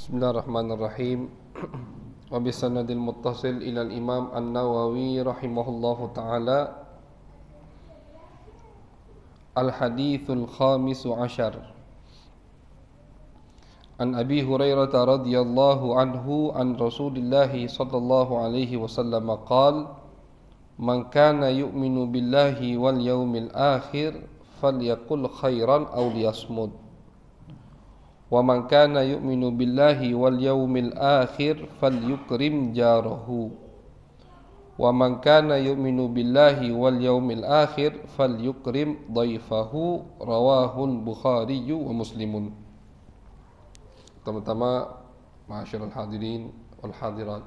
Bismillahirrahmanirrahim. Wa bisanadil muttasil ila al-Imam An-Nawawi rahimahullahu taala. Al-haditsul khamisu ashar. An Abi Hurairah radhiyallahu anhu an Rasulillah sallallahu alaihi wasallam qala: Man kana yu'minu billahi wal yawmil akhir falyaqul khairan aw liyasmut. Wa man kana yu'minu billahi wal yawmil akhir falyukrim jarahu. Wa man kana yu'minu billahi wal yawmil akhir falyukrim dhaifahu. Rawahul Bukhari wa Muslimun. Pertama-tama, ma'asyiral hadirin wal hadirat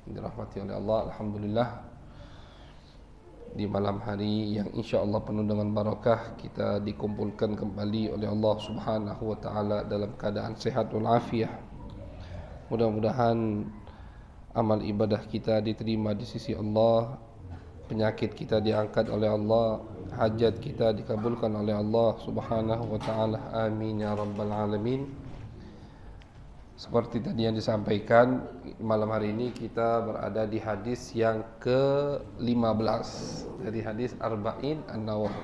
yang dirahmati oleh Allah, alhamdulillah, di malam hari yang insya-Allah penuh dengan barakah, kita dikumpulkan kembali oleh Allah Subhanahu wa taala dalam keadaan sehat walafiat. Mudah-mudahan amal ibadah kita diterima di sisi Allah, penyakit kita diangkat oleh Allah, hajat kita dikabulkan oleh Allah Subhanahu wa taala. Amin ya rabbal alamin. Seperti tadi yang disampaikan, malam hari ini kita berada di hadis yang ke-15 dari hadis Arba'in An-Nawawi.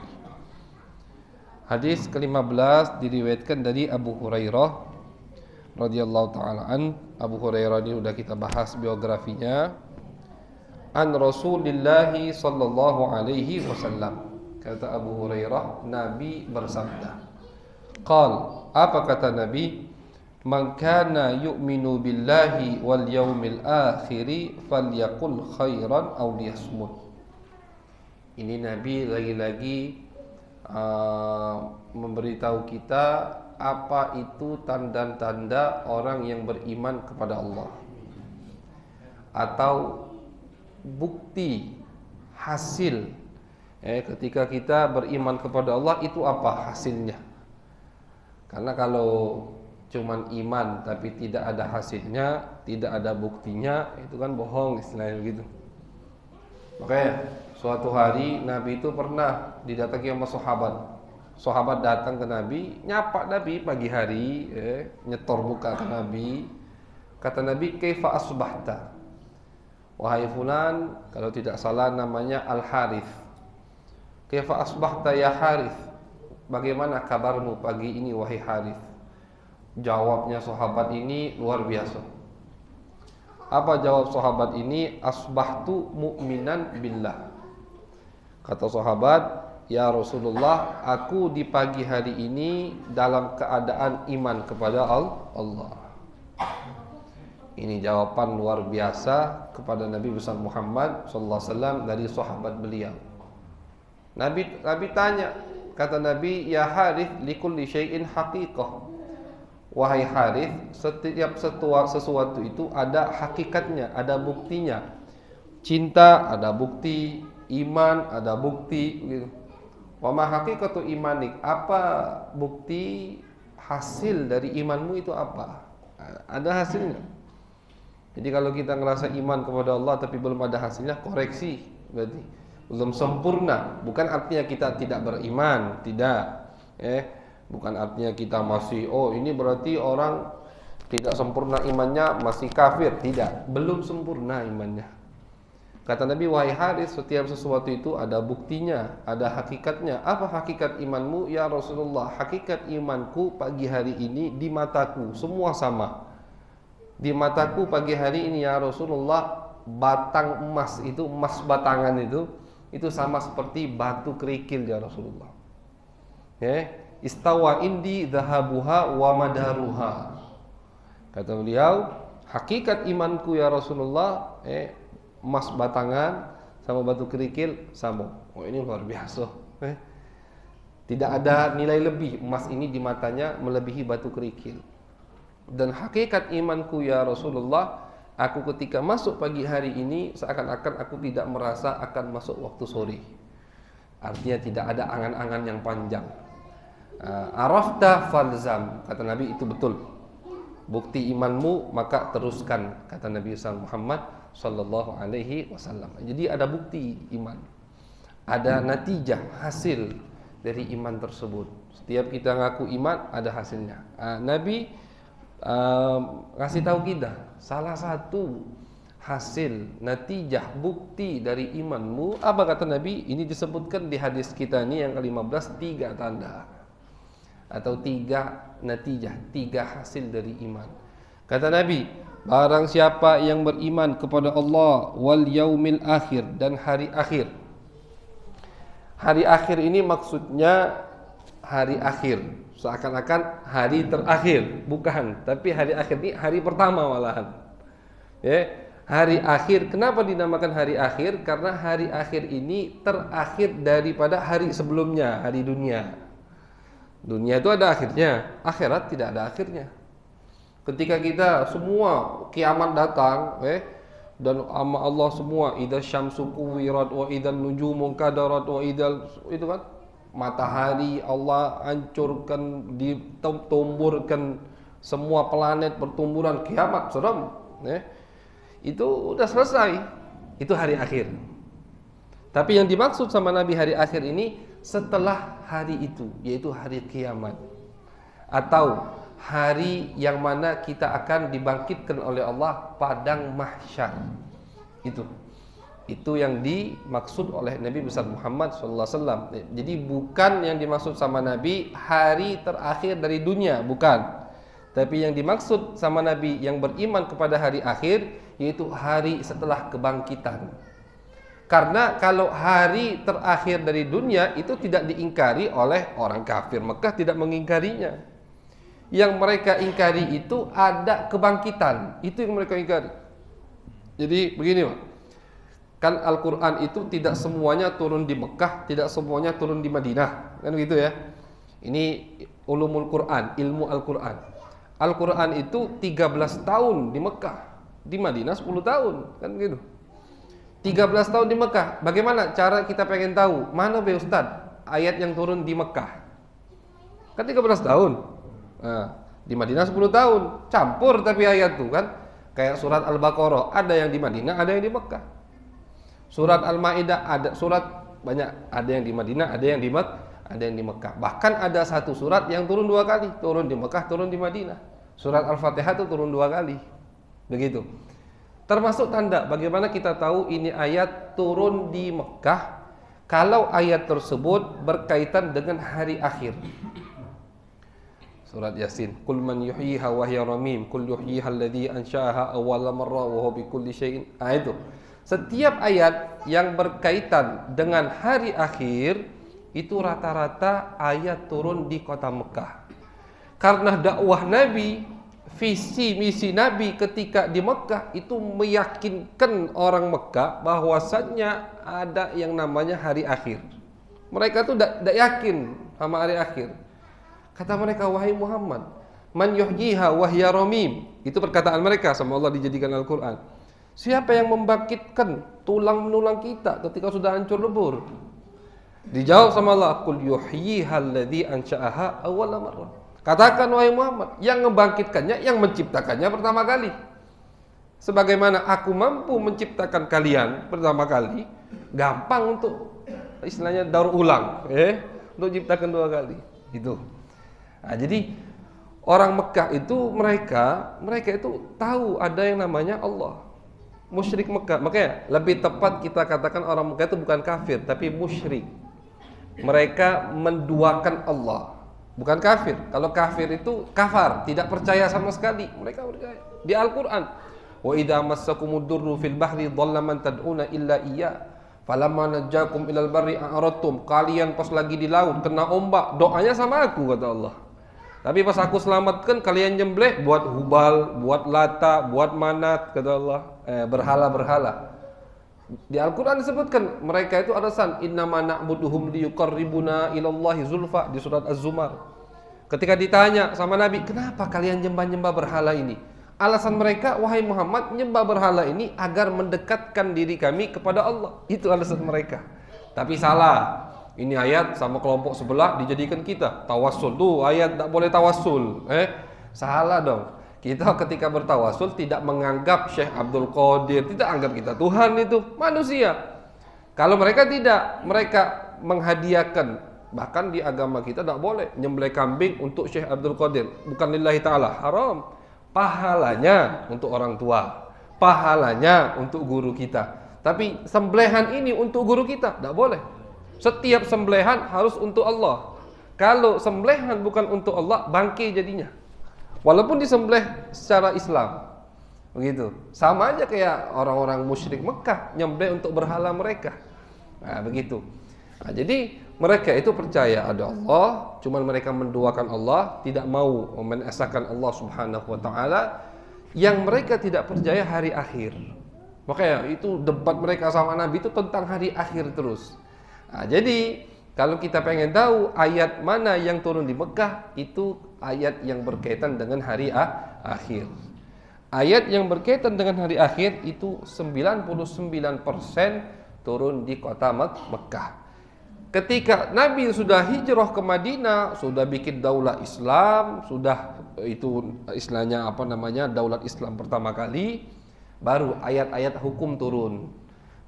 Hadis ke-15 diriwayatkan dari Abu Hurairah radhiyallahu taala an. Abu Hurairah ini sudah kita bahas biografinya. An Rasulillah sallallahu alaihi wasallam. Kata Abu Hurairah, Nabi bersabda. Qal, apa kata Nabi? Man kana yu'minu billahi wal yawmil akhiri falyaqul khairan aw liyasmut. Ini Nabi lagi-lagi memberitahu kita apa itu tanda-tanda orang yang beriman kepada Allah, atau bukti hasil ketika kita beriman kepada Allah itu apa hasilnya. Karena kalau cuman iman tapi tidak ada hasilnya, tidak ada buktinya, itu kan bohong istilahnya begitu. Makanya suatu hari Nabi itu pernah didatangi sama sahabat. Sahabat datang ke Nabi, nyapa Nabi pagi hari, nyetor muka ke Nabi. Kata Nabi, "Kaifa asbahta?" Wahai fulan, kalau tidak salah namanya Al-Harith. "Kaifa asbahta ya Harith?" Bagaimana kabarmu pagi ini wahai Harith? Jawabnya sahabat ini luar biasa. Apa jawab sahabat ini? Asbahtu mu'minan billah. Kata sahabat, ya Rasulullah, aku di pagi hari ini dalam keadaan iman kepada Allah. Ini jawaban luar biasa kepada Nabi besar Muhammad sallallahu alaihi wasallam dari sahabat beliau. Nabi tanya, kata Nabi, ya Harith, likulli syai'in haqiqah. Wahai Harith, setiap sesuatu itu ada hakikatnya, ada buktinya. Cinta ada bukti, iman ada bukti gitu. Wa ma haqiqatu imanik, apa bukti hasil dari imanmu itu apa? Ada hasilnya. Jadi kalau kita ngerasa iman kepada Allah tapi belum ada hasilnya, koreksi, berarti belum sempurna. Bukan artinya kita tidak beriman, tidak. Bukan artinya kita masih, ini berarti orang tidak sempurna imannya, masih kafir. Tidak, belum sempurna imannya. Kata Nabi, wahai Harith, setiap sesuatu itu ada buktinya, ada hakikatnya. Apa hakikat imanmu? Ya Rasulullah, hakikat imanku pagi hari ini di mataku semua sama. Di mataku pagi hari ini ya Rasulullah, batang emas itu, emas batangan itu sama seperti batu kerikil ya Rasulullah. Istawa indi dhahabuha wa madaruha. Kata beliau, hakikat imanku ya Rasulullah, emas batangan sama batu kerikil sama. Ini luar biasa. Tidak ada nilai lebih emas ini di matanya melebihi batu kerikil. Dan hakikat imanku ya Rasulullah, aku ketika masuk pagi hari ini seakan-akan aku tidak merasa akan masuk waktu sore. Artinya tidak ada angan-angan yang panjang. Arafta falzam, kata Nabi, itu betul. Bukti imanmu maka teruskan, kata Nabi Muhammad sallallahu alaihi wasallam. Jadi ada bukti iman, ada natijah, hasil dari iman tersebut. Setiap kita ngaku iman ada hasilnya. Nabi ngasih tahu kita salah satu hasil, natijah, bukti dari imanmu. Apa kata Nabi? Ini disebutkan di hadis kita ini yang ke-15, 3 tanda atau 3 natijah, 3 hasil dari iman. Kata Nabi, barang siapa yang beriman kepada Allah wal yaumil akhir, dan hari akhir. Hari akhir ini maksudnya hari akhir, seakan-akan hari terakhir, bukan, tapi hari akhir ini hari pertama malahan. Ya, hari akhir. Kenapa dinamakan hari akhir? Karena hari akhir ini terakhir daripada hari sebelumnya, hari dunia. Dunia itu ada akhirnya, akhirat tidak ada akhirnya. Ketika kita semua kiamat datang, dan sama Allah semua, idza syamsu kuwirat wa idzan nujumu kadarat wa idzal, itu kan matahari Allah hancurkan, ditumburkan semua planet bertumburan, kiamat serem, itu udah selesai. Itu hari akhir. Tapi yang dimaksud sama Nabi hari akhir ini setelah hari itu, yaitu hari kiamat, atau hari yang mana kita akan dibangkitkan oleh Allah padang mahsyar. Itu yang dimaksud oleh Nabi besar Muhammad SAW. Jadi bukan yang dimaksud sama Nabi hari terakhir dari dunia, bukan. Tapi yang dimaksud sama Nabi yang beriman kepada hari akhir, yaitu hari setelah kebangkitan. Karena kalau hari terakhir dari dunia itu tidak diingkari oleh orang kafir Mekah, tidak mengingkarinya. Yang mereka ingkari itu ada kebangkitan, itu yang mereka ingkari. Jadi begini Pak, kan Al-Quran itu tidak semuanya turun di Mekah, tidak semuanya turun di Madinah, kan gitu ya. Ini ulumul Quran, ilmu Al-Quran. Al-Quran itu 13 tahun di Mekah, di Madinah 10 tahun, kan gitu. 13 tahun di Mekah. Bagaimana cara kita pengen tahu mana be Ustaz ayat yang turun di Mekah? Kan 13 tahun. Nah, di Madinah 10 tahun, campur tapi ayat tuh kan. Kayak surat Al-Baqarah, ada yang di Madinah, ada yang di Mekah. Surat Al-Maidah ada surat banyak, ada yang di Madinah, ada yang di Mekah. Bahkan ada satu surat yang turun 2 kali, turun di Mekah, turun di Madinah. Surat Al-Fatihah itu turun 2 kali. Begitu. Termasuk tanda bagaimana kita tahu ini ayat turun di Mekah kalau ayat tersebut berkaitan dengan hari akhir. Surat Yasin, Qul man yuhyiha wa hiya ramim, qul yuhyiha alladhi ansha'aha awwala marra wa huwa bikulli syai'in. Itu. Setiap ayat yang berkaitan dengan hari akhir itu rata-rata ayat turun di kota Mekah. Karena dakwah Nabi, visi misi Nabi ketika di Mekah itu meyakinkan orang Mekah bahwasannya ada yang namanya hari akhir. Mereka tuh tidak yakin sama hari akhir. Kata mereka, wahai Muhammad, man yuhyiha wa hiya ramim. Itu perkataan mereka sama Allah dijadikan Al-Quran. Siapa yang membangkitkan tulang menulang kita ketika sudah hancur lebur? Dijawab sama Allah, qul yuhyiha alladhi ansha'aha awwala marrah. Katakan wahai Muhammad, yang membangkitkannya, yang menciptakannya pertama kali. Sebagaimana aku mampu menciptakan kalian pertama kali, gampang untuk istilahnya daur ulang, untuk ciptakan 2 kali. Itu. Nah, jadi orang Mekah itu mereka itu tahu ada yang namanya Allah. Musyrik Mekah, makanya lebih tepat kita katakan orang Mekah itu bukan kafir tapi musyrik. Mereka menduakan Allah, bukan kafir. Kalau kafir itu kafar, tidak percaya sama sekali. Mereka percaya. Di Al-Qur'an, wa idza massakumud durru fil bahri dhalla man tad'una illa iya falamma najjakum ilal barri a'radtum. Kalian pas lagi di laut kena ombak, doanya sama aku kata Allah. Tapi pas aku selamatkan kalian jemblek buat Hubal, buat Lata, buat Manat kata Allah, berhala-berhala. Di Al-Qur'an disebutkan mereka itu alasan innama na'buduhum liyuqarribuna ilallahi zulfa di surat Az-Zumar. Ketika ditanya sama Nabi, "Kenapa kalian nyembah-nyembah berhala ini?" Alasan mereka, "Wahai Muhammad, nyembah berhala ini agar mendekatkan diri kami kepada Allah." Itu alasan mereka. Tapi salah. Ini ayat sama kelompok sebelah dijadikan kita tawassul. Tuh ayat tak boleh tawassul. Salah dong. Kita ketika bertawassul tidak menganggap Syekh Abdul Qadir, tidak anggap kita Tuhan, itu manusia. Kalau mereka tidak, mereka menghadiahkan. Bahkan di agama kita tidak boleh nyembelih kambing untuk Syekh Abdul Qadir, bukan lillahi ta'ala, haram. Pahalanya untuk orang tua, pahalanya untuk guru kita. Tapi sembelihan ini untuk guru kita tidak boleh. Setiap sembelihan harus untuk Allah. Kalau sembelihan bukan untuk Allah, bangkai jadinya. Walaupun disembelih secara Islam, begitu. Sama aja kayak orang-orang musyrik Mekah nyembelih untuk berhala mereka. Nah, begitu. Nah, jadi mereka itu percaya ada Allah, cuman mereka menduakan Allah, tidak mau menesahkan Allah Subhanahu wa taala. Yang mereka tidak percaya hari akhir. Makanya itu debat mereka sama Nabi itu tentang hari akhir terus. Nah, jadi kalau kita pengen tahu ayat mana yang turun di Mekah, itu ayat yang berkaitan dengan hari akhir. Ayat yang berkaitan dengan hari akhir itu 99% turun di kota Mekah. Ketika Nabi sudah hijrah ke Madinah, sudah bikin daulah Islam, sudah itu istilahnya apa namanya, daulat Islam pertama kali, baru ayat-ayat hukum turun.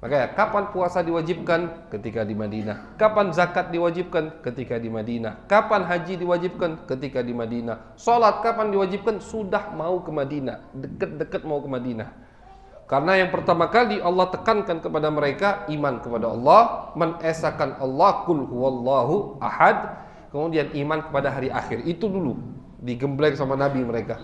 Makanya kapan puasa diwajibkan? Ketika di Madinah. Kapan zakat diwajibkan? Ketika di Madinah. Kapan haji diwajibkan? Ketika di Madinah. Salat kapan diwajibkan? Sudah mau ke Madinah, dekat-dekat mau ke Madinah. Karena yang pertama kali Allah tekankan kepada mereka iman kepada Allah, menesakan Allah, qul huwallahu ahad, kemudian iman kepada hari akhir. Itu dulu digembleng sama Nabi mereka.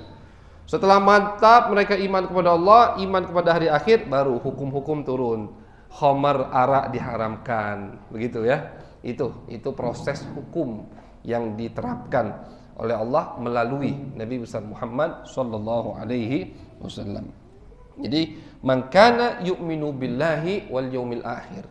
Setelah mantap mereka iman kepada Allah, iman kepada hari akhir, baru hukum-hukum turun. Khamar, arak diharamkan, begitu ya. Itu proses hukum yang diterapkan oleh Allah melalui Nabi besar Muhammad sallallahu alaihi wasallam. Jadi man kana yu'minu billahi wal yaumil akhir.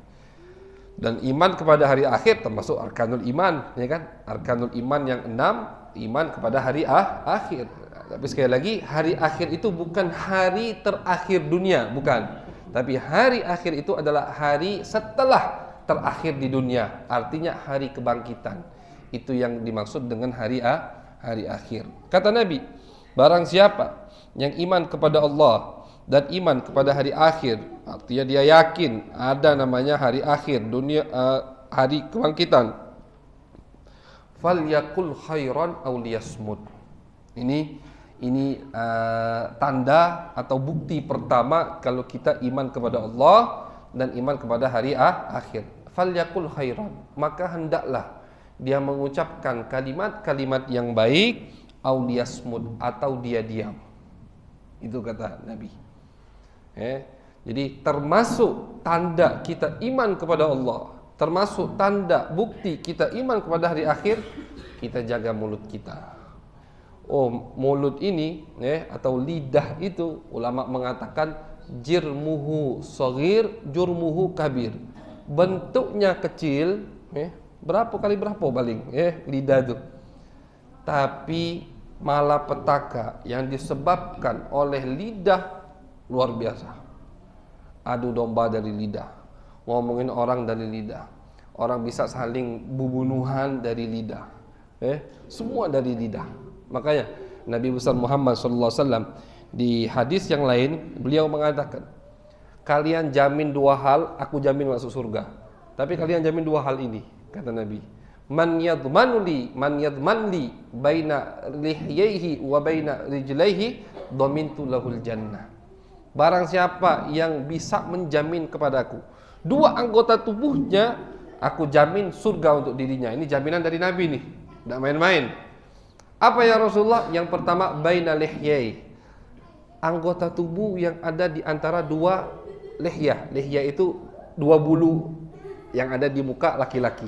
Dan iman kepada hari akhir termasuk arkanul iman, ya kan? Arkanul iman yang 6, iman kepada hari akhir. Tapi sekali lagi, hari akhir itu bukan hari terakhir dunia, bukan. Tapi hari akhir itu adalah hari setelah terakhir di dunia. Artinya hari kebangkitan. Itu yang dimaksud dengan hari akhir. Kata Nabi, barang siapa yang iman kepada Allah dan iman kepada hari akhir, artinya dia yakin ada namanya hari akhir dunia, hari kebangkitan, falyakul khairan aw liyasmut. Ini tanda atau bukti pertama kalau kita iman kepada Allah dan iman kepada hari akhir. Falyakul khairan, maka hendaklah dia mengucapkan kalimat-kalimat yang baik, aw liyasmut, atau dia diam. Itu kata Nabi. Jadi termasuk tanda kita iman kepada Allah, termasuk tanda bukti kita iman kepada hari akhir, kita jaga mulut kita. Mulut ini atau lidah itu ulama mengatakan jirmuhu shaghir, jurmuhu kabir. Bentuknya kecil, berapa kali berapa paling lidah itu. Tapi malapetaka yang disebabkan oleh lidah luar biasa. Adu domba dari lidah, ngomongin orang dari lidah, orang bisa saling bunuhan dari lidah, semua dari lidah. Makanya Nabi besar Muhammad SAW di hadis yang lain beliau mengatakan, kalian jamin 2 hal, aku jamin masuk surga. Tapi kalian jamin 2 hal ini, kata Nabi. Man yadmanli baina lihyaihi wa baina rijlaihi dhamintu lahul jannah. Barang siapa yang bisa menjamin kepadaku 2 anggota tubuhnya, aku jamin surga untuk dirinya. Ini jaminan dari Nabi nih, tidak main-main. Apa ya Rasulullah? Yang pertama, baina lihyai, anggota tubuh yang ada di antara 2 lihyah. Lihyah itu 2 bulu yang ada di muka laki-laki.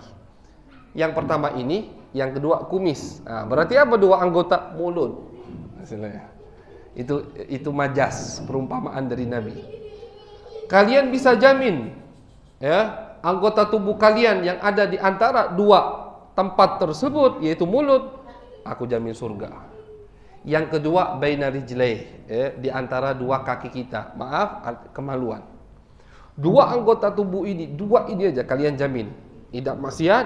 Yang pertama ini, yang kedua kumis. Nah, berarti apa 2 anggota? Mulut. Itu majas, perumpamaan dari Nabi. Kalian bisa jamin anggota tubuh kalian yang ada di antara 2 tempat tersebut, yaitu mulut, aku jamin surga. Yang kedua, baina rijlaih, di antara 2 kaki kita. Maaf, kemaluan. 2 anggota tubuh ini, 2 ini aja kalian jamin. Tidak maksiat,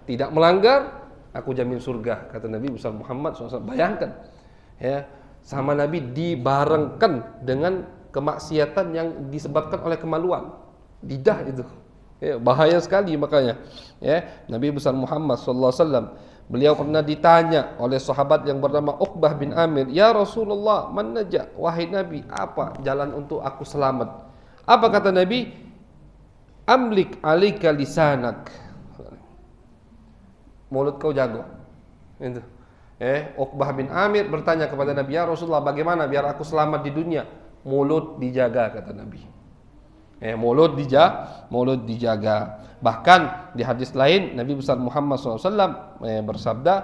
tidak melanggar, aku jamin surga, kata Nabi besar Muhammad SAW. Bayangkan, sama Nabi dibarengkan dengan kemaksiatan yang disebabkan oleh kemaluan. Lidah itu. Bahaya sekali makanya. Nabi besar Muhammad SAW Beliau pernah ditanya oleh sahabat yang bernama Uqbah bin Amir, "Ya Rasulullah, man najah?" Wahai Nabi, apa jalan untuk aku selamat? Apa kata Nabi? "Amlik alika lisanak." Mulut kau jago. Itu. Uqbah bin Amir bertanya kepada Nabi, "Ya Rasulullah, bagaimana biar aku selamat di dunia?" Mulut dijaga, kata Nabi. Mulut dijaga. Bahkan di hadis lain Nabi besar Muhammad SAW bersabda,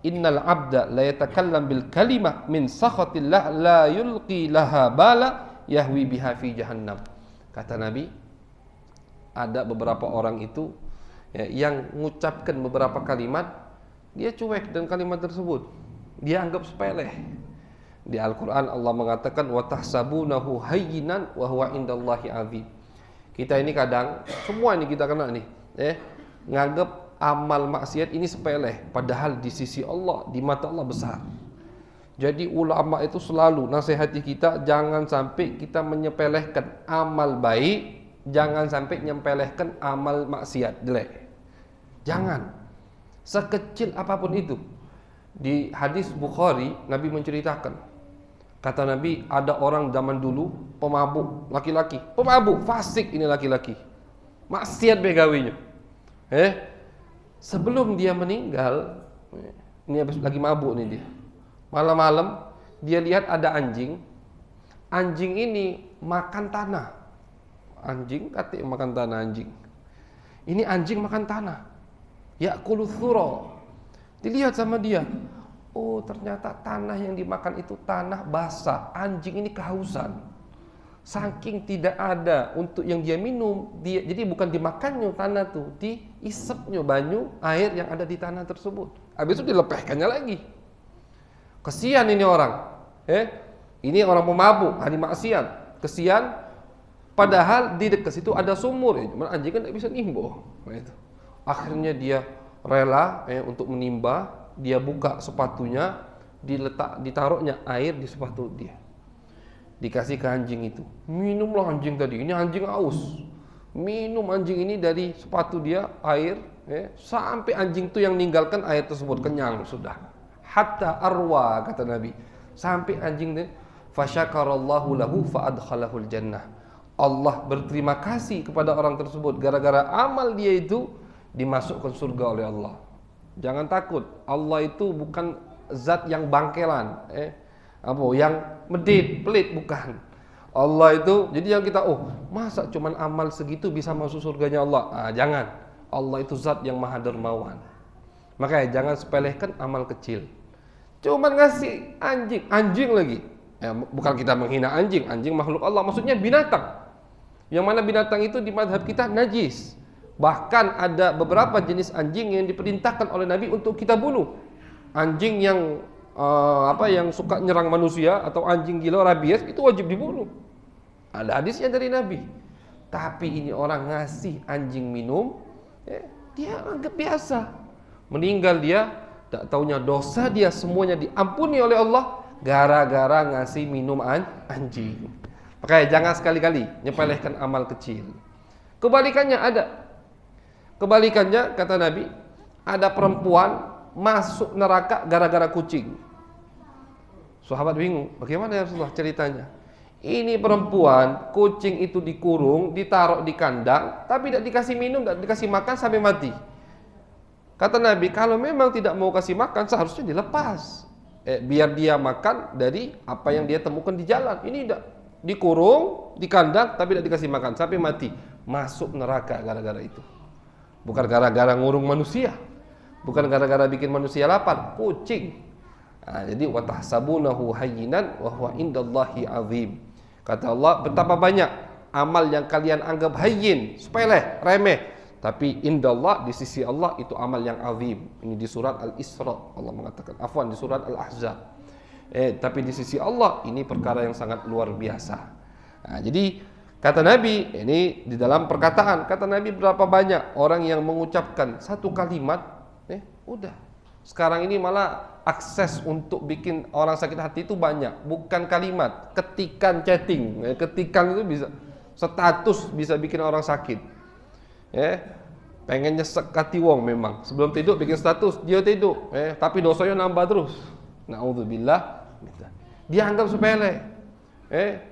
"Innal abda la yatakallam bil kalimah min sakhatillah la yulqi laha bala yahwi biha fi jahannam." Kata Nabi, ada beberapa orang itu yang mengucapkan beberapa kalimat, dia cuek dengan kalimat tersebut, dia anggap sepele. Di Al-Quran Allah mengatakan, "Wa tahsabunahu hayyinan wa huwa indallahi azim." Kita ini kadang, semua ini kita kena nih, nganggap amal maksiat ini sepele, padahal di sisi Allah, di mata Allah besar. Jadi ulama itu selalu nasihati kita, jangan sampai kita menyepelehkan amal baik, jangan sampai menyepelehkan amal maksiat jelek. Jangan, sekecil apapun itu. Di hadis Bukhari, Nabi menceritakan, kata Nabi, ada orang zaman dulu pemabuk, laki-laki, pemabuk, fasik ini laki-laki, maksiat begawinya. Sebelum dia meninggal, ini habis lagi mabuk nih dia. Malam-malam dia lihat ada anjing. Anjing ini makan tanah. Anjing katik makan tanah anjing. Ini anjing makan tanah. Ya'kulu thura. Dilihat sama dia. Oh, ternyata tanah yang dimakan itu tanah basah. Anjing ini kehausan. Saking tidak ada untuk yang dia minum, jadi bukan dimakannya tanah tuh, diisepnya banyu air yang ada di tanah tersebut. Habis itu dilepehkannya lagi. Kesian ini orang. Ini orang pemabuk, ahli maksiat. Kesian, padahal di dekat situ ada sumur. Cuman anjing kan tidak bisa nimba. Akhirnya dia rela untuk menimba. Dia buka sepatunya, ditaruhnya air di sepatu dia. Dikasih ke anjing itu. Minumlah anjing tadi. Ini anjing haus. Minum anjing ini dari sepatu dia air, sampai anjing itu yang meninggalkan air tersebut kenyang sudah. Hatta arwa, kata Nabi. Sampai anjing ini, fasyakarallahu lahu fa'adkhalahul jannah. Allah berterima kasih kepada orang tersebut gara-gara amal dia itu dimasukkan surga oleh Allah. Jangan takut, Allah itu bukan zat yang bangkelan, yang medit, pelit, bukan. Allah itu, jadi yang kita, masa cuman amal segitu bisa masuk surganya Allah? Jangan. Allah itu zat yang maha dermawan. Makanya jangan sepelehkan amal kecil. Cuman ngasih anjing lagi. Bukan kita menghina anjing makhluk Allah, maksudnya binatang. Yang mana binatang itu di mazhab kita najis. Bahkan ada beberapa jenis anjing yang diperintahkan oleh Nabi untuk kita bunuh. Anjing yang yang suka nyerang manusia atau anjing gila rabies itu wajib dibunuh. Ada hadisnya dari Nabi. Tapi ini orang ngasih anjing minum, dia anggap biasa. Meninggal dia, tak taunya dosa dia semuanya diampuni oleh Allah gara-gara ngasih minum anjing. Makanya jangan sekali-kali nyepelehkan amal kecil. Kebalikannya ada. Kebalikannya kata Nabi, ada perempuan masuk neraka gara-gara kucing. Sahabat bingung, bagaimana ya Rasulullah ceritanya? Ini perempuan, kucing itu dikurung, ditaruh di kandang, tapi tidak dikasih minum, tidak dikasih makan sampai mati. Kata Nabi, kalau memang tidak mau kasih makan, seharusnya dilepas. Biar dia makan dari apa yang dia temukan di jalan. Ini tidak dikurung, di kandang, tapi tidak dikasih makan sampai mati. Masuk neraka gara-gara itu. Bukan gara-gara ngurung manusia, bukan gara-gara bikin manusia lapar, kucing. Jadi watahsabunahu hayyinan wa huwa indallahi azim. Kata Allah, betapa banyak amal yang kalian anggap hayyin, sepele, remeh, tapi indallah, di sisi Allah itu amal yang azim. Ini di surat Al-Isra Allah mengatakan, afwan di surat Al-Ahzab. Tapi di sisi Allah ini perkara yang sangat luar biasa. Jadi kata Nabi, ini di dalam perkataan, kata Nabi berapa banyak orang yang mengucapkan satu kalimat, udah. Sekarang ini malah akses untuk bikin orang sakit hati itu banyak, bukan kalimat, ketikan chatting, ketikan itu bisa, status bisa bikin orang sakit. pengen nyesek hati wong memang. Sebelum tidur bikin status, dia tidur. Tapi dosanya nambah terus. Na'udzubillah. Dia anggap sepele.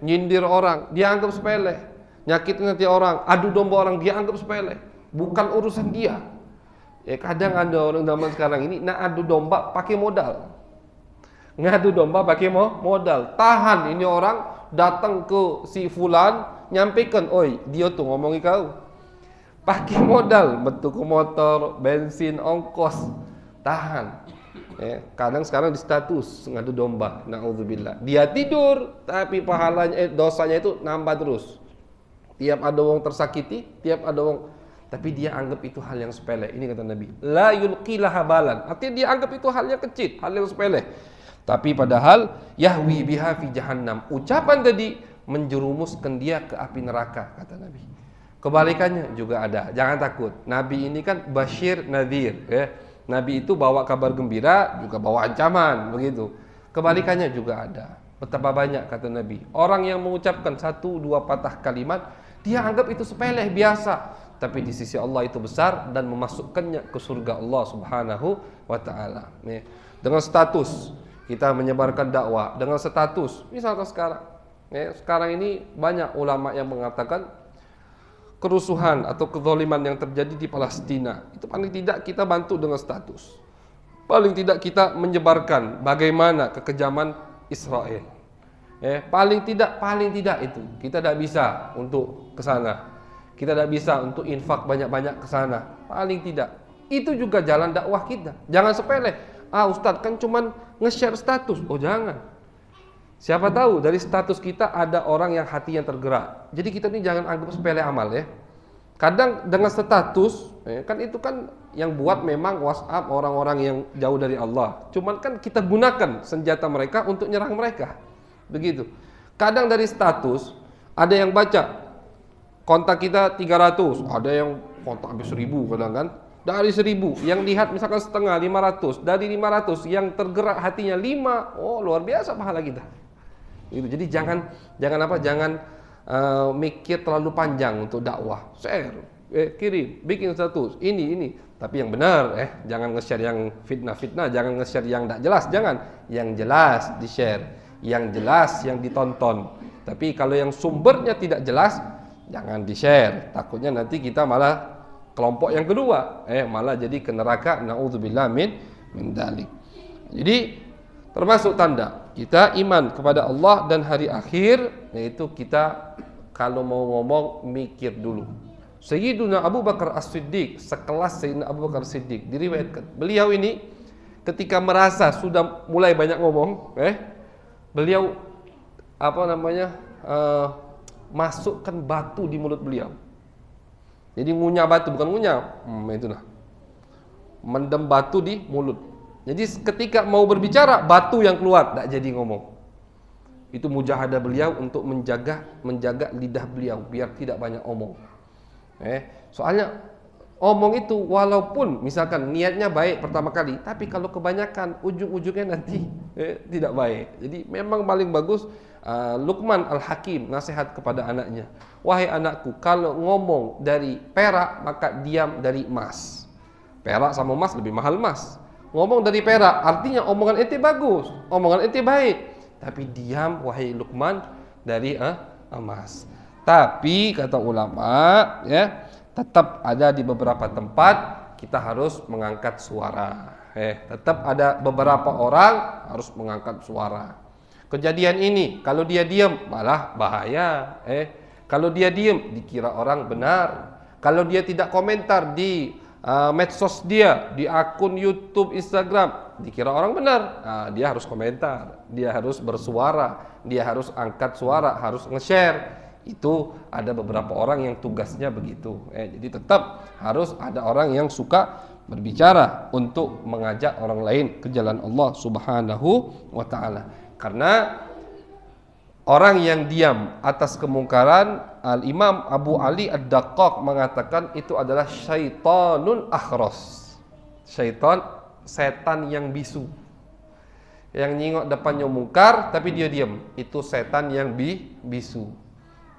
Nyindir orang, dia anggap sepele. Nyakitin hati orang, adu domba orang, dia anggap sepele. Bukan urusan dia. Kadang ada orang zaman sekarang ini nak adu domba pakai modal. Ngadu domba pakai modal. Tahan ini orang datang ke si fulan, nyampaikan, oi dia tuh ngomongi kau. Pakai modal, betul ke motor, bensin, ongkos. Tahan. Kadang sekarang di status ngadu domba, na'udzubillah. Dia tidur, tapi pahalanya, dosanya itu nambah terus. Tiap ada orang tersakiti, tiap ada orang, tapi dia anggap itu hal yang sepele. Ini kata Nabi, la yulqilaha balan. Artinya dia anggap itu hal yang kecil, hal yang sepele. Tapi padahal yahwi biha fi jahannam. Ucapan tadi menjerumuskan dia ke api neraka, kata Nabi. Kebalikannya juga ada. Jangan takut. Nabi ini kan basyir nadhir, Nabi itu bawa kabar gembira, juga bawa ancaman, begitu. Kebalikannya juga ada. Betapa banyak, kata Nabi, orang yang mengucapkan 1-2 patah kalimat, dia anggap itu sepele, biasa. Tapi di sisi Allah itu besar dan memasukkannya ke surga Allah Subhanahu wa ta'ala. Dengan status kita menyebarkan dakwah, dengan status, misalkan sekarang ini banyak ulama yang mengatakan kerusuhan atau kezaliman yang terjadi di Palestina, itu paling tidak kita bantu dengan status. Paling tidak kita menyebarkan bagaimana kekejaman Israel. Paling tidak itu kita tidak bisa untuk ke sana. Kita tidak bisa untuk infak banyak-banyak ke sana. Paling tidak. Itu juga jalan dakwah kita. Jangan sepele. Ustadz kan cuman nge-share status. Oh jangan. Siapa tahu dari status kita ada orang yang hati yang tergerak. Jadi kita ini jangan anggap sepele amal ya. Kadang dengan status, kan itu kan yang buat memang WhatsApp orang-orang yang jauh dari Allah. Cuman kan kita gunakan senjata mereka untuk nyerang mereka. Begitu. Kadang dari status ada yang baca kontak kita 300, ada yang kontak habis 1000 kadang kan. Dari 1000 yang lihat misalkan setengah 500, dari 500 yang tergerak hatinya 5, oh luar biasa pahala kita. Gitu. Jadi jangan mikir terlalu panjang untuk dakwah. Share, kirim, bikin status, ini. Tapi yang benar, jangan nge-share yang fitnah-fitnah, jangan nge-share yang tidak jelas, jangan. Yang jelas di-share, yang jelas yang ditonton. Tapi kalau yang sumbernya tidak jelas, jangan di-share. Takutnya nanti kita malah kelompok yang kedua, malah jadi ke neraka. Na'udzubillah min dzalik. Jadi termasuk tanda kita iman kepada Allah dan hari akhir, yaitu kita kalau mau ngomong mikir dulu. Sayyiduna Abu Bakar As-Siddiq, sekelas Sayyidina Abu Bakar As-Siddiq, diriwayatkan beliau ini ketika merasa sudah mulai banyak ngomong, beliau masukkan batu di mulut beliau. Jadi ngunyah batu, bukan ngunyah, itu nah, mendem batu di mulut. Jadi ketika mau berbicara, batu yang keluar, tak jadi ngomong. Itu mujahadah beliau untuk menjaga lidah beliau biar tidak banyak omong. Soalnya omong itu walaupun misalkan niatnya baik pertama kali, tapi kalau kebanyakan ujung-ujungnya nanti tidak baik. Jadi memang paling bagus Luqman Al-Hakim nasihat kepada anaknya. Wahai anakku, kalau ngomong dari perak maka diam dari emas. Perak sama emas lebih mahal emas. Ngomong dari perak artinya omongan ente bagus, omongan ente baik, tapi diam wahai Luqman dari emas. Tapi kata ulama tetap ada di beberapa tempat kita harus mengangkat suara. Tetap ada beberapa orang harus mengangkat suara. Kejadian ini kalau dia diam malah bahaya. Kalau dia diam dikira orang benar. Kalau dia tidak komentar di medsos dia, di akun YouTube, Instagram, dikira orang benar. Dia harus komentar, dia harus bersuara, dia harus angkat suara, harus nge-share. Itu ada beberapa orang yang tugasnya begitu. Jadi tetap harus ada orang yang suka berbicara untuk mengajak orang lain ke jalan Allah Subhanahu wa ta'ala. Karena orang yang diam atas kemungkaran, Al-Imam Abu Ali Ad-Daqqaq mengatakan itu adalah syaitanun akhras. Setan yang bisu. Yang nyingok depannya mungkar tapi dia diam, itu setan yang bisu.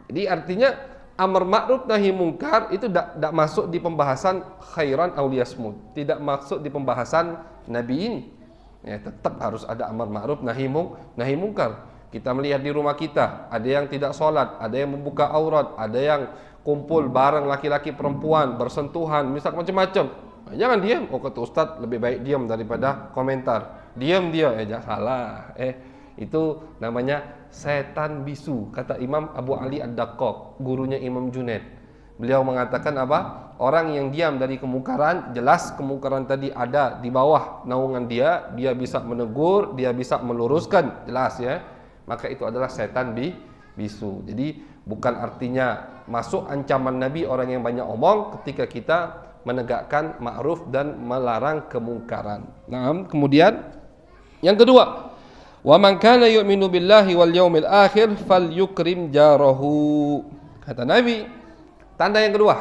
Jadi artinya amar ma'ruf nahi mungkar itu tidak masuk di pembahasan khairan aw liyasmut, tidak masuk di pembahasan Nabi ini. Ya, tetap harus ada amar ma'ruf nahi mungkar. Kita melihat di rumah kita, ada yang tidak sholat, ada yang membuka aurat, ada yang kumpul bareng laki-laki perempuan, bersentuhan, misal macam-macam. Nah, jangan diam. Oh, kata Ustaz, lebih baik diam daripada komentar. Diam dia, jangan salah. Itu namanya setan bisu, kata Imam Abu Ali Ad-Daqqaq, gurunya Imam Junaid. Beliau mengatakan apa? Orang yang diam dari kemungkaran, jelas kemungkaran tadi ada di bawah naungan dia bisa menegur, dia bisa meluruskan, jelas ya. Maka itu adalah setan bisu. Jadi bukan artinya masuk ancaman Nabi orang yang banyak omong ketika kita menegakkan ma'ruf dan melarang kemungkaran. Nah, kemudian yang kedua, wa man kana yu'minu billahi wal yaumil akhir falyukrim jarahu. Kata Nabi, tanda yang kedua,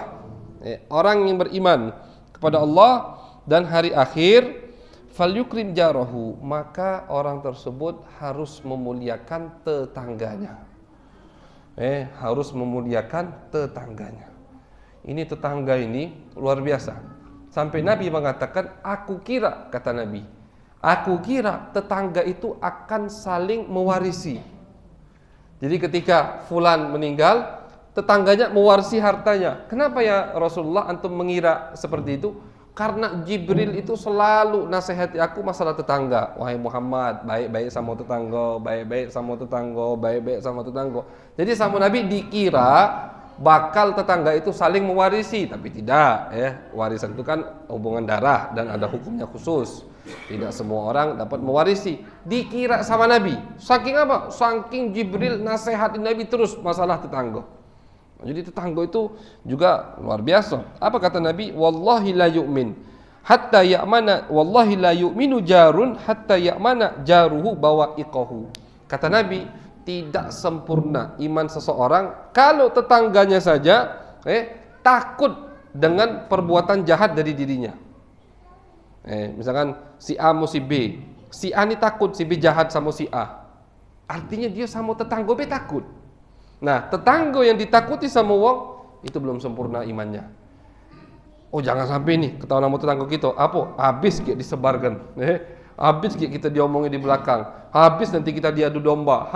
orang yang beriman kepada Allah dan hari akhir, falyukrim jarahu, maka orang tersebut harus memuliakan tetangganya. Harus memuliakan tetangganya. Ini tetangga ini luar biasa. Sampai Nabi mengatakan, aku kira, kata Nabi, aku kira tetangga itu akan saling mewarisi. Jadi ketika fulan meninggal, tetangganya mewarisi hartanya. Kenapa ya Rasulullah antum mengira seperti itu? Karena Jibril itu selalu nasihati aku masalah tetangga. Wahai Muhammad, baik-baik sama tetangga, baik-baik sama tetangga, baik-baik sama tetangga. Jadi sama Nabi dikira bakal tetangga itu saling mewarisi, tapi tidak ya. Warisan itu kan hubungan darah dan ada hukumnya khusus. Tidak semua orang dapat mewarisi. Dikira sama Nabi. Saking apa? Saking Jibril nasihatin Nabi terus masalah tetangga. Jadi tetangga itu juga luar biasa. Apa kata Nabi? Wallahi la yu'min hatta ya'mana, wallahi la yu'minu jarun hatta ya'mana jaruhu bawa'iqahu. Kata Nabi, tidak sempurna iman seseorang kalau tetangganya saja takut dengan perbuatan jahat dari dirinya. Misalkan si A mau si B, si A ini takut si B jahat sama si A, artinya dia sama tetangga B takut. Nah, tetangga yang ditakuti sama wong itu belum sempurna imannya. Oh, jangan sampai nih ketahuan sama tetangga kita, apa? Habis kayak disebarkan. Habis kayak kita diomongin di belakang. Habis nanti kita diadu domba.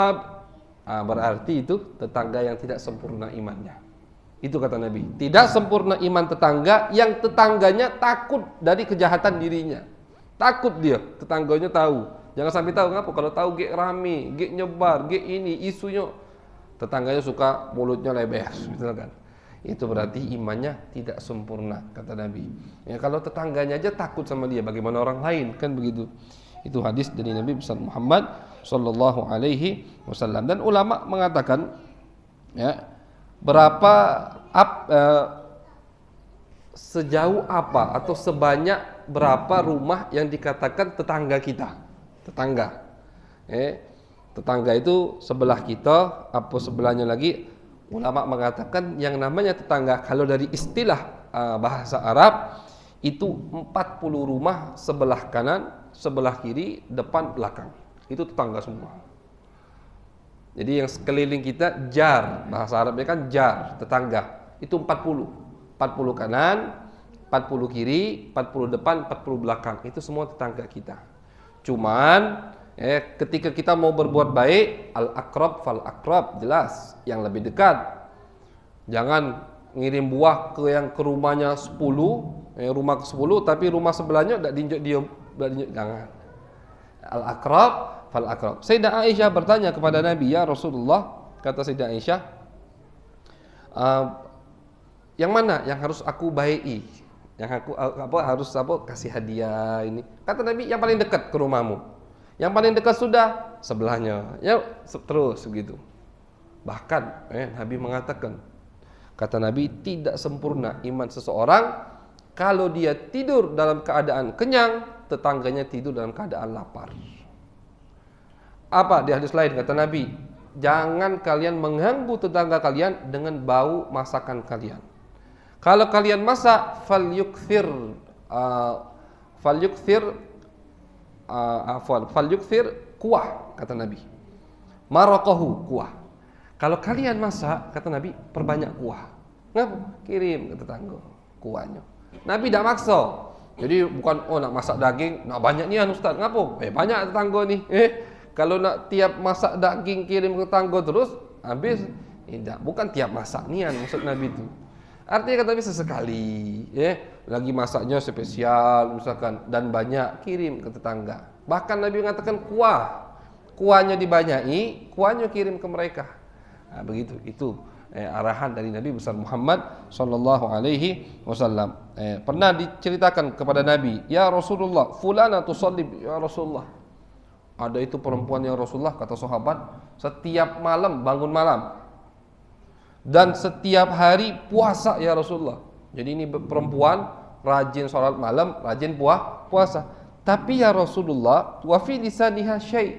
Berarti itu tetangga yang tidak sempurna imannya. Itu kata Nabi. Tidak sempurna iman tetangga yang tetangganya takut dari kejahatan dirinya. Takut dia, tetangganya tahu. Jangan sampai tahu, ngapa? Kalau tahu gek rame, gek nyebar, gek ini isunya, tetangganya suka mulutnya lebar, misalkan. Itu berarti imannya tidak sempurna, kata Nabi. Ya, kalau tetangganya aja takut sama dia, bagaimana orang lain, kan begitu. Itu hadis dari Nabi besar Muhammad sallallahu alaihi wasallam. Dan ulama mengatakan, ya, sejauh apa atau sebanyak berapa rumah yang dikatakan tetangga kita, tetangga. Tetangga itu sebelah kita, apa sebelahnya lagi. Ulama mengatakan yang namanya tetangga kalau dari istilah bahasa Arab itu 40 rumah sebelah kanan, sebelah kiri, depan, belakang. Itu tetangga semua. Jadi yang sekeliling kita jar, bahasa Arabnya kan jar, tetangga. Itu 40. 40 kanan, 40 kiri, 40 depan, 40 belakang. Itu semua tetangga kita. Cuman ketika kita mau berbuat baik, al-aqrab fal-aqrab, jelas yang lebih dekat. Jangan ngirim buah ke rumahnya 10, rumah ke 10, tapi rumah sebelahnya tidak diinjak dia, jangan. Al-aqrab fal-aqrab. Sayyidah Aisyah bertanya kepada Nabi, ya Rasulullah, kata Sayyidah Aisyah, yang mana yang harus aku baiki? Yang aku harus kasih hadiah ini? Kata Nabi, yang paling dekat ke rumahmu. Yang paling dekat sudah sebelahnya, ya terus begitu. Bahkan Nabi mengatakan, kata Nabi, tidak sempurna iman seseorang kalau dia tidur dalam keadaan kenyang, tetangganya tidur dalam keadaan lapar. Apa di hadis lain kata Nabi, jangan kalian mengganggu tetangga kalian dengan bau masakan kalian. Kalau kalian masak, falyukthir kuah, kata Nabi. Maraqahu, kuah. Kalau kalian masak, kata Nabi, perbanyak kuah. Ngapa? Kirim ke tetangga kuahnya. Nabi tidak maksa. Jadi bukan nak masak daging, nak banyak nian Ustaz. Ngapa? Banyak tetangga nih. Kalau nak tiap masak daging kirim ke tetangga terus habis. Tidak, bukan tiap masak nian maksud Nabi itu. Artinya kata Nabi sesekali, lagi masaknya spesial misalkan dan banyak kirim ke tetangga. Bahkan Nabi mengatakan kuahnya dibanyaki, kuahnya kirim ke mereka. Nah, begitu itu arahan dari Nabi besar Muhammad sallallahu alaihi wasallam. Pernah diceritakan kepada Nabi, "Ya Rasulullah, fulana tusalli ya Rasulullah." Ada itu perempuan yang Rasulullah, kata sahabat, setiap malam bangun malam dan setiap hari puasa ya Rasulullah. Jadi ini perempuan rajin sholat malam, rajin puasa. Tapi ya Rasulullah, wa fi lisaniha syai'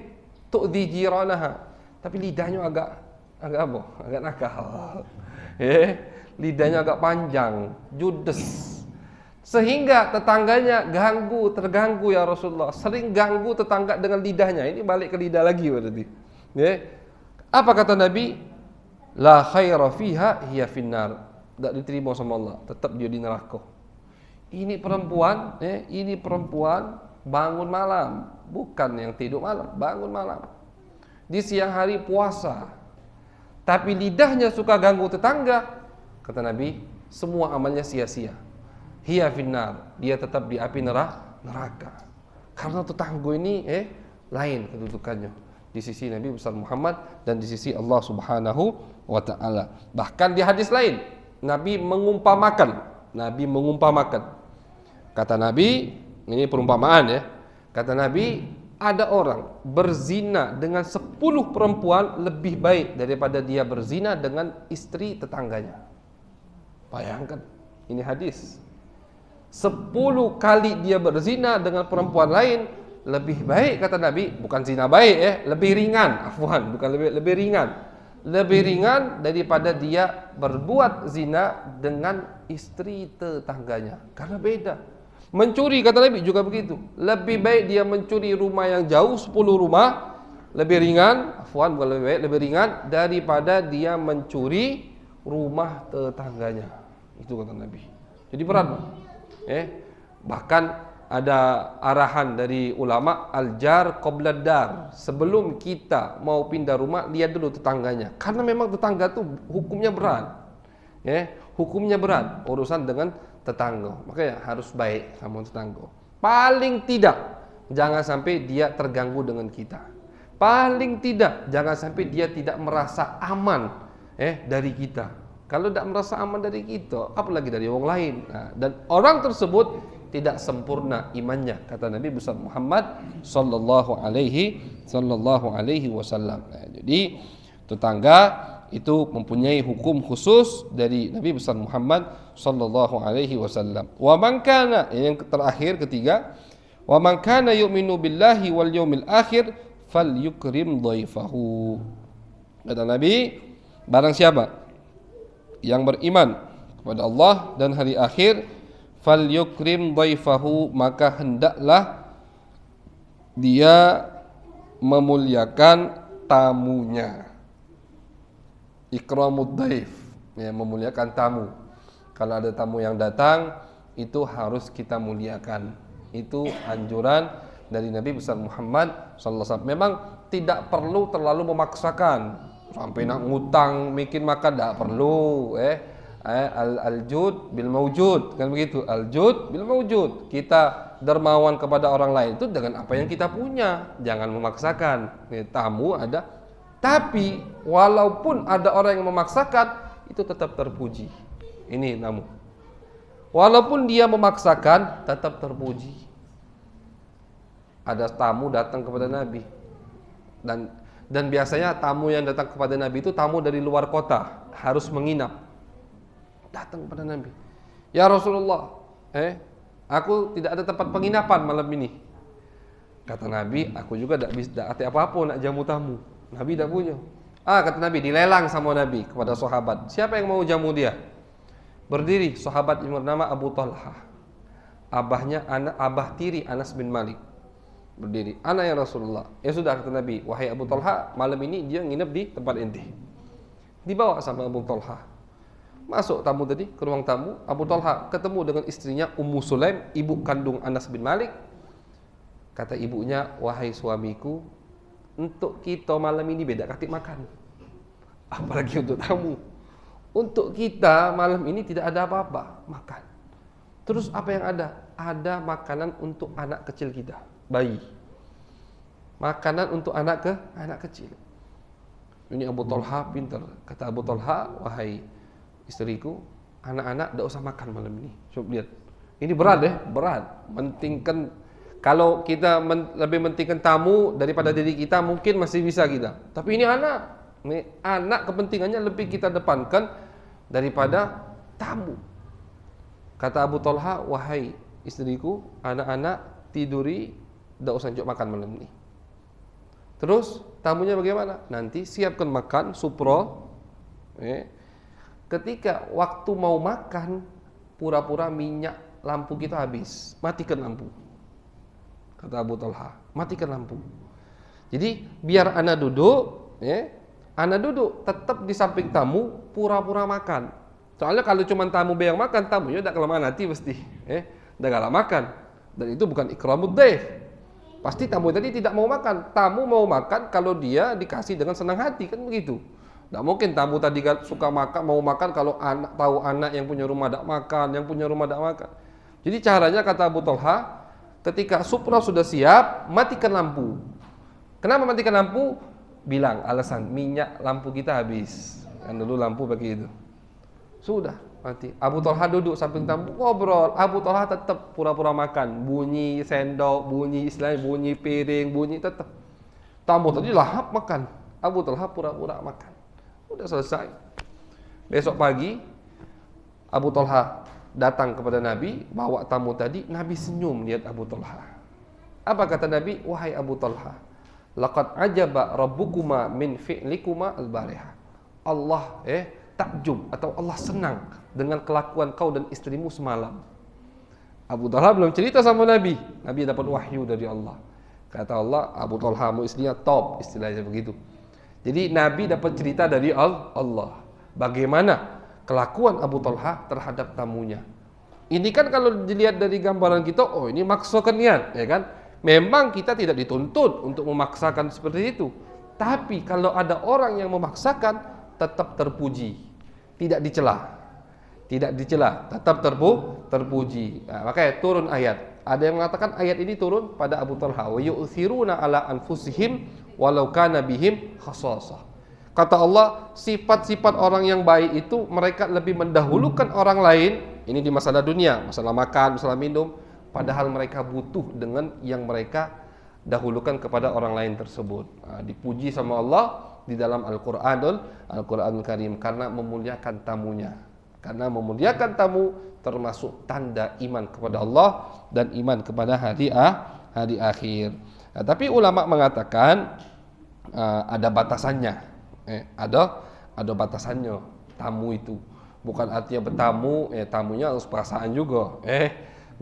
tu'dhi jiranaha. Tapi lidahnya agak apa? Agak nakal. Lidahnya agak panjang, judes. Sehingga tetangganya terganggu ya Rasulullah. Sering ganggu tetangga dengan lidahnya. Ini balik ke lidah lagi berarti. Apa kata Nabi? La khaira fiha hiya finnar. Tak diterima sama Allah, tetap dia di neraka. Ini perempuan bangun malam, bukan yang tidur malam, bangun malam. Di siang hari puasa. Tapi lidahnya suka ganggu tetangga. Kata Nabi, semua amalnya sia-sia. Hiya finnar, dia tetap di api neraka. Karena tetangga ini lain kedudukannya di sisi Nabi besar Muhammad dan di sisi Allah Subhanahu wa taala. Bahkan di hadis lain Nabi mengumpamakan. Kata Nabi, ini perumpamaan ya. Kata Nabi, ada orang berzina dengan 10 perempuan lebih baik daripada dia berzina dengan istri tetangganya. Bayangkan, ini hadis. 10 kali dia berzina dengan perempuan lain lebih baik, kata Nabi, bukan zina baik lebih ringan, bukan lebih ringan daripada dia berbuat zina dengan istri tetangganya. Karena beda. Mencuri, kata Nabi juga begitu. Lebih baik dia mencuri rumah yang jauh 10 rumah, lebih ringan, lebih ringan daripada dia mencuri rumah tetangganya. Itu kata Nabi. Jadi berat. Bahkan ada arahan dari ulama, al-jar qabla dar. Sebelum kita mau pindah rumah, lihat dulu tetangganya. Karena memang tetangga tuh hukumnya berat. Hukumnya berat urusan dengan tetangga. Makanya harus baik sama tetangga. Paling tidak jangan sampai dia terganggu dengan kita. Paling tidak jangan sampai dia tidak merasa aman dari kita. Kalau tidak merasa aman dari kita, apalagi dari orang lain. Nah, dan orang tersebut tidak sempurna imannya, kata Nabi besar Muhammad sallallahu alaihi wasallam. Nah, jadi tetangga itu mempunyai hukum khusus dari Nabi besar Muhammad sallallahu alaihi wasallam. Wa man kana, yang terakhir ketiga, wa man kana yu'minu billahi wal yaumil akhir falyukrim dhaifahu. Kata Nabi, barang siapa yang beriman kepada Allah dan hari akhir, falyukrim dhaifahu, maka hendaklah dia memuliakan tamunya. Ikramud dhaif, memuliakan tamu. Kalau ada tamu yang datang, itu harus kita muliakan. Itu anjuran dari Nabi besar Muhammad sallallahu alaihi wasallam. Memang tidak perlu terlalu memaksakan sampai nak ngutang bikin makan, tidak perlu. Al-jud bil mawjud, kan begitu. Al-jud bil mawjud. Kita dermawan kepada orang lain itu dengan apa yang kita punya. Jangan memaksakan. Tamu ada. Tapi walaupun ada orang yang memaksakan, itu tetap terpuji. Ini namun, walaupun dia memaksakan, tetap terpuji. Ada tamu datang kepada Nabi, dan biasanya tamu yang datang kepada Nabi itu tamu dari luar kota, harus menginap. Datang kepada Nabi, ya Rasulullah, aku tidak ada tempat penginapan malam ini. Kata Nabi, aku juga tidak bisa ada apa-apa nak jamu tamu. Nabi tidak punya. Kata Nabi, dilelang sama Nabi kepada sahabat. Siapa yang mau jamu dia? Berdiri sahabat yang bernama Abu Talha. Abah tiri Anas bin Malik. Berdiri. Ana ya Rasulullah. Ya sudah, kata Nabi, wahai Abu Talha, malam ini dia nginep di tempat inti. Dibawa sama Abu Talha. Masuk tamu tadi ke ruang tamu. Abu Talha ketemu dengan istrinya Ummu Sulaim, ibu kandung Anas bin Malik. Kata ibunya, wahai suamiku, untuk kita malam ini beda kati makan. Apalagi untuk tamu. Untuk kita malam ini tidak ada apa-apa, makan. Terus apa yang ada? Ada makanan untuk anak kecil kita, bayi. Makanan untuk anak kecil. Ini Abu Talha pintar. Kata Abu Talha, wahai istriku, anak-anak tidak usah makan malam ini. Coba lihat. Ini berat berat. Mentingkan, kalau kita lebih mentingkan tamu daripada diri kita, mungkin masih bisa kita. Tapi ini anak kepentingannya lebih kita depankan daripada tamu. Kata Abu Talha, wahai istriku, anak-anak tiduri, tidak usah makan malam ini. Terus tamunya bagaimana? Nanti siapkan makan, supro. Ketika waktu mau makan, pura-pura minyak lampu kita habis, matikan lampu. Kata Abu Talha, matikan lampu. Jadi biar anak duduk, tetap di samping tamu, pura-pura makan. Soalnya kalau cuma tamu yang makan, tamunya tidak kelamaan hati pasti, tidak kalah makan. Dan itu bukan ikramud dhaif. Pasti tamu tadi tidak mau makan. Tamu mau makan kalau dia dikasih dengan senang hati, kan begitu. Tidak mungkin tamu tadi suka makan, mau makan kalau tahu anak yang punya rumah tidak makan, yang punya rumah tidak makan. Jadi caranya, kata Abu Talha, ketika supra sudah siap, matikan lampu. Kenapa matikan lampu? Bilang alasan, minyak lampu kita habis. Kan dulu lampu begitu. Sudah mati. Abu Talha duduk samping tamu, ngobrol. Abu Talha tetap pura-pura makan. Bunyi sendok, bunyi istilahnya, bunyi piring, bunyi tetap. Tamu tadi lahap makan. Abu Talha pura-pura makan. Udah selesai. Besok pagi Abu Talha datang kepada Nabi, bawa tamu tadi. Nabi senyum lihat Abu Talha. Apa kata Nabi? Wahai Abu Talha, laqad ajaba rabbukuma min fi'likuma al-barihah. Allah takjub atau Allah senang dengan kelakuan kau dan istrimu semalam. Abu Talha belum cerita sama Nabi. Nabi dapat wahyu dari Allah. Kata Allah, Abu Talha mu istrinya top, istilahnya begitu. Jadi Nabi dapat cerita dari Allah. Bagaimana kelakuan Abu Talha terhadap tamunya. Ini kan kalau dilihat dari gambaran kita, oh ini maksudkan niat, ya kan? Memang kita tidak dituntut untuk memaksakan seperti itu. Tapi kalau ada orang yang memaksakan, tetap terpuji, tidak dicela, tetap terpuji. Nah, makanya turun ayat. Ada yang mengatakan ayat ini turun pada Abu Talha, wa yu'thiruna ala anfusihim walau kana bihim khassasah. Kata Allah, sifat-sifat orang yang baik itu mereka lebih mendahulukan orang lain. Ini di masalah dunia, masalah makan, masalah minum, padahal mereka butuh dengan yang mereka dahulukan kepada orang lain tersebut. Nah, dipuji sama Allah di dalam Al-Qur'anul Karim karena memuliakan tamunya. Karena memuliakan tamu termasuk tanda iman kepada Allah dan iman kepada hari akhir. Nah, tapi ulama mengatakan ada batasannya. Ada batasannya tamu itu. Bukan artinya bertamu, tamunya harus perasaan juga.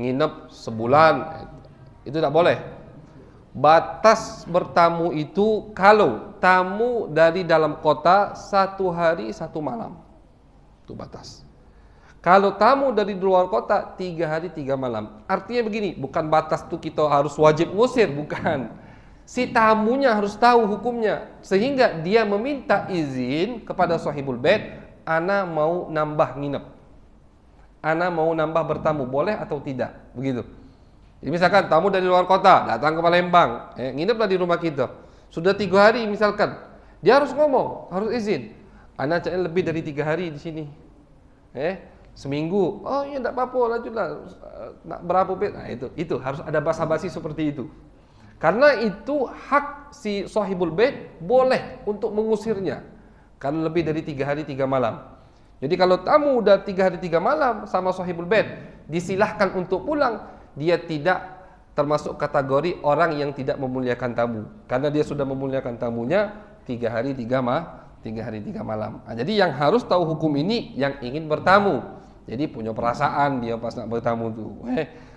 Nginep sebulan, itu tidak boleh. Batas bertamu itu kalau tamu dari dalam kota 1 hari 1 malam, itu batas. Kalau tamu dari luar kota 3 hari 3 malam. Artinya begini, bukan batas itu kita harus wajib ngusir, bukan. Si tamunya harus tahu hukumnya, sehingga dia meminta izin kepada sahibul bait, ana mau nambah nginep, ana mau nambah bertamu, boleh atau tidak, begitu. Jadi misalkan tamu dari luar kota datang ke Palembang, ngineplah di rumah kita. Sudah 3 hari misalkan, dia harus ngomong, harus izin. Anak lebih dari 3 hari di sini. Seminggu, oh iya tidak apa-apa, lanjutlah. Berapa bed? Nah itu harus ada basa-basi seperti itu. Karena itu hak si sahibul bait boleh untuk mengusirnya. Karena lebih dari 3 hari 3 malam. Jadi kalau tamu udah 3 hari 3 malam sama sahibul bait, disilahkan untuk pulang. Dia tidak termasuk kategori orang yang tidak memuliakan tamu, karena dia sudah memuliakan tamunya 3 hari 3 malam. Nah, jadi yang harus tahu hukum ini yang ingin bertamu. Jadi punya perasaan dia pas nak bertamu tuh.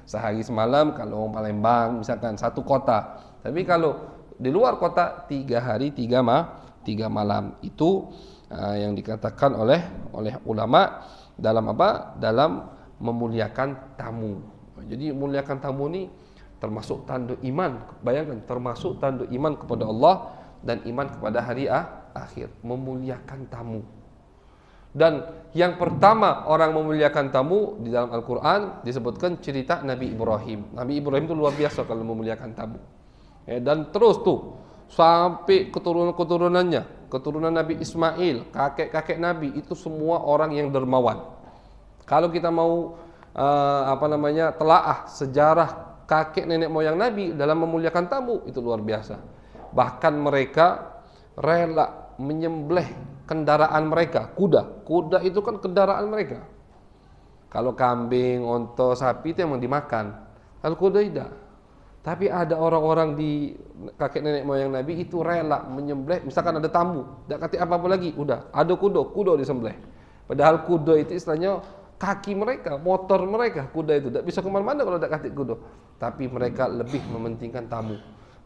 Sehari semalam kalau Palembang misalkan 1 kota. Tapi kalau di luar kota 3 hari 3 malam itu yang dikatakan oleh ulama dalam apa? Dalam memuliakan tamu. Jadi memuliakan tamu ini termasuk tanda iman. Bayangkan, termasuk tanda iman kepada Allah dan iman kepada hari akhir. Memuliakan tamu. Dan yang pertama orang memuliakan tamu di dalam Al-Quran disebutkan cerita Nabi Ibrahim. Nabi Ibrahim itu luar biasa kalau memuliakan tamu. Dan terus tuh sampai keturunan-keturunannya, keturunan Nabi Ismail, kakek-kakek Nabi, itu semua orang yang dermawan. Kalau kita mau telaah sejarah kakek nenek moyang Nabi dalam memuliakan tamu, itu luar biasa. Bahkan mereka rela menyembelih kendaraan mereka, kuda itu kan kendaraan mereka. Kalau kambing, onta, sapi itu emang dimakan, kalau kuda tidak. Tapi ada orang-orang di kakek nenek moyang Nabi itu rela menyembelih. Misalkan ada tamu, tidak kata apa-apa lagi, udah ada kuda disembelih. Padahal kuda itu istilahnya kaki mereka, motor mereka, kuda itu tidak bisa kemana-mana kalau tidak kata kuda. Tapi mereka lebih mementingkan tamu.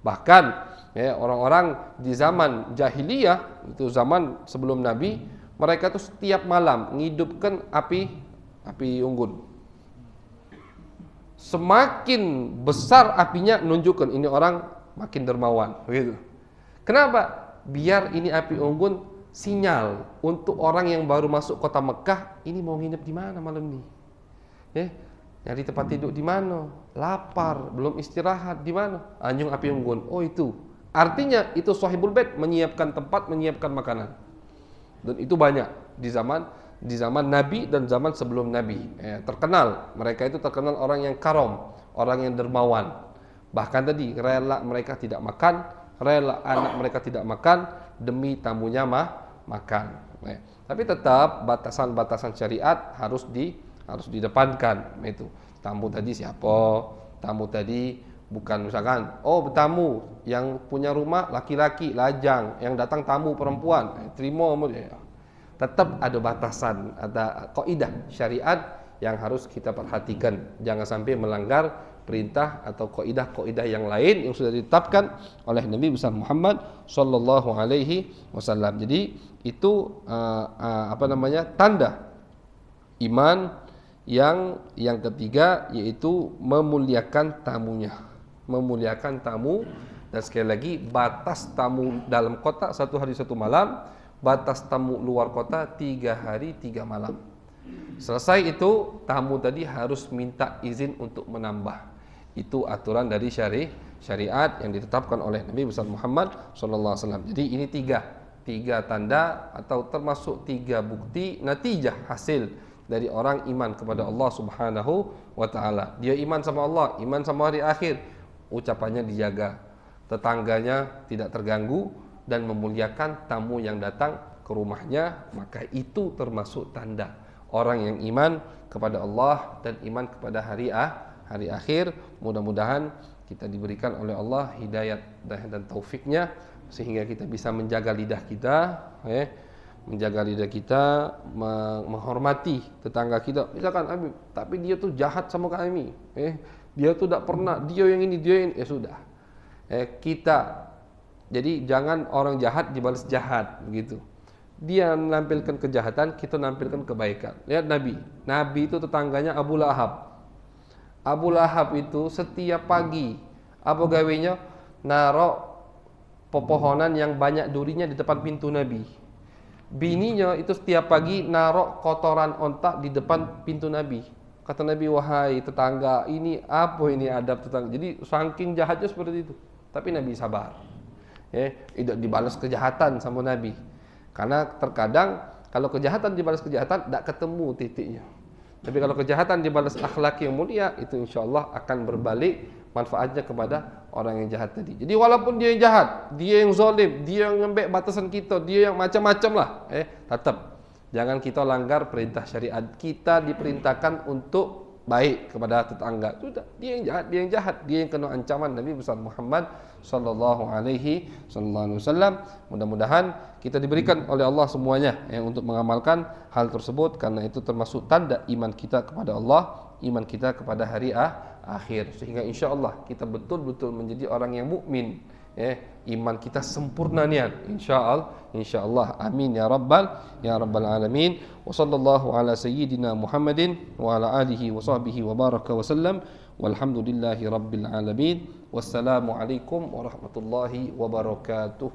Bahkan orang-orang di zaman jahiliyah, itu zaman sebelum Nabi, mereka tuh setiap malam menghidupkan api unggun. Semakin besar apinya menunjukkan ini orang makin dermawan, begitu. Kenapa? Biar ini api unggun sinyal untuk orang yang baru masuk kota Mekah, ini mau nginep di mana malam ini. Nyari tempat tidur di mana? Lapar, belum istirahat di mana? Anjung api unggun. Oh itu. Artinya itu sahibul bait menyiapkan tempat, menyiapkan makanan. Dan itu banyak di zaman Nabi dan zaman sebelum Nabi. Terkenal, mereka itu terkenal orang yang karom, orang yang dermawan. Bahkan tadi rela mereka tidak makan, rela anak mereka tidak makan demi tamunya makan. Tapi tetap batasan-batasan syariat harus didepankan. Itu tamu tadi siapa? Tamu tadi bukan misalkan tamu yang punya rumah laki-laki lajang, yang datang tamu perempuan terima. Tetap ada batasan, ada kaidah syariat yang harus kita perhatikan. Jangan sampai melanggar perintah atau kaidah-kaidah yang lain yang sudah ditetapkan oleh Nabi besar Muhammad sallallahu alaihi wasallam. Jadi itu tanda iman. Yang ketiga yaitu memuliakan tamunya. Memuliakan tamu. Dan sekali lagi, batas tamu dalam kota 1 hari 1 malam, batas tamu luar kota 3 hari 3 malam. Selesai itu, tamu tadi harus minta izin untuk menambah. Itu aturan dari syariat yang ditetapkan oleh Nabi besar Muhammad SAW. Jadi ini tiga tanda atau termasuk 3 bukti natijah hasil dari orang iman kepada Allah Subhanahu wa taala. Dia iman sama Allah, iman sama hari akhir, ucapannya dijaga, tetangganya tidak terganggu, dan memuliakan tamu yang datang ke rumahnya, maka itu termasuk tanda orang yang iman kepada Allah dan iman kepada hari akhir. Mudah-mudahan kita diberikan oleh Allah hidayat dan taufiknya sehingga kita bisa menjaga lidah kita, menghormati tetangga kita. Misalkan tapi dia tuh jahat sama kami, dia tuh tidak pernah, dia yang ini, sudah. Kita jadi jangan orang jahat dibalas jahat, begitu. Dia menampilkan kejahatan, kita nampilkan kebaikan. Lihat Nabi itu tetangganya Abu Lahab. Abu Lahab itu setiap pagi apa gawenya? Narok pepohonan yang banyak durinya di depan pintu Nabi. Bininya itu setiap pagi narok kotoran ontak di depan pintu Nabi. Kata Nabi, wahai tetangga, ini apa ini adab tetangga? Jadi saking jahatnya seperti itu. Tapi Nabi sabar. Tidak dibalas kejahatan sama Nabi. Karena terkadang kalau kejahatan dibalas kejahatan tidak ketemu titiknya. Tapi kalau kejahatan dibalas akhlak yang mulia, itu insya Allah akan berbalik manfaatnya kepada orang yang jahat tadi. Jadi walaupun dia yang jahat, dia yang zalim, dia yang ngembek batasan kita, dia yang macam-macam lah, tetap jangan kita langgar perintah syariat. Kita diperintahkan untuk baik kepada tetangga. Sudah, dia yang jahat, dia yang kena ancaman Nabi besar Muhammad sallallahu alaihi wasallam. Mudah-mudahan kita diberikan oleh Allah semuanya untuk mengamalkan hal tersebut, karena itu termasuk tanda iman kita kepada Allah, iman kita kepada hari akhir, sehingga insya Allah kita betul-betul menjadi orang yang mukmin, iman kita sempurna niat, insyaallah. Amin ya rabbal alamin. Wa sallallahu ala sayyidina Muhammadin wa ala alihi wa sahbihi wa baraka wa sallam. Walhamdulillahi rabbil alamin. Wassalamu alaikum warahmatullahi wabarakatuh.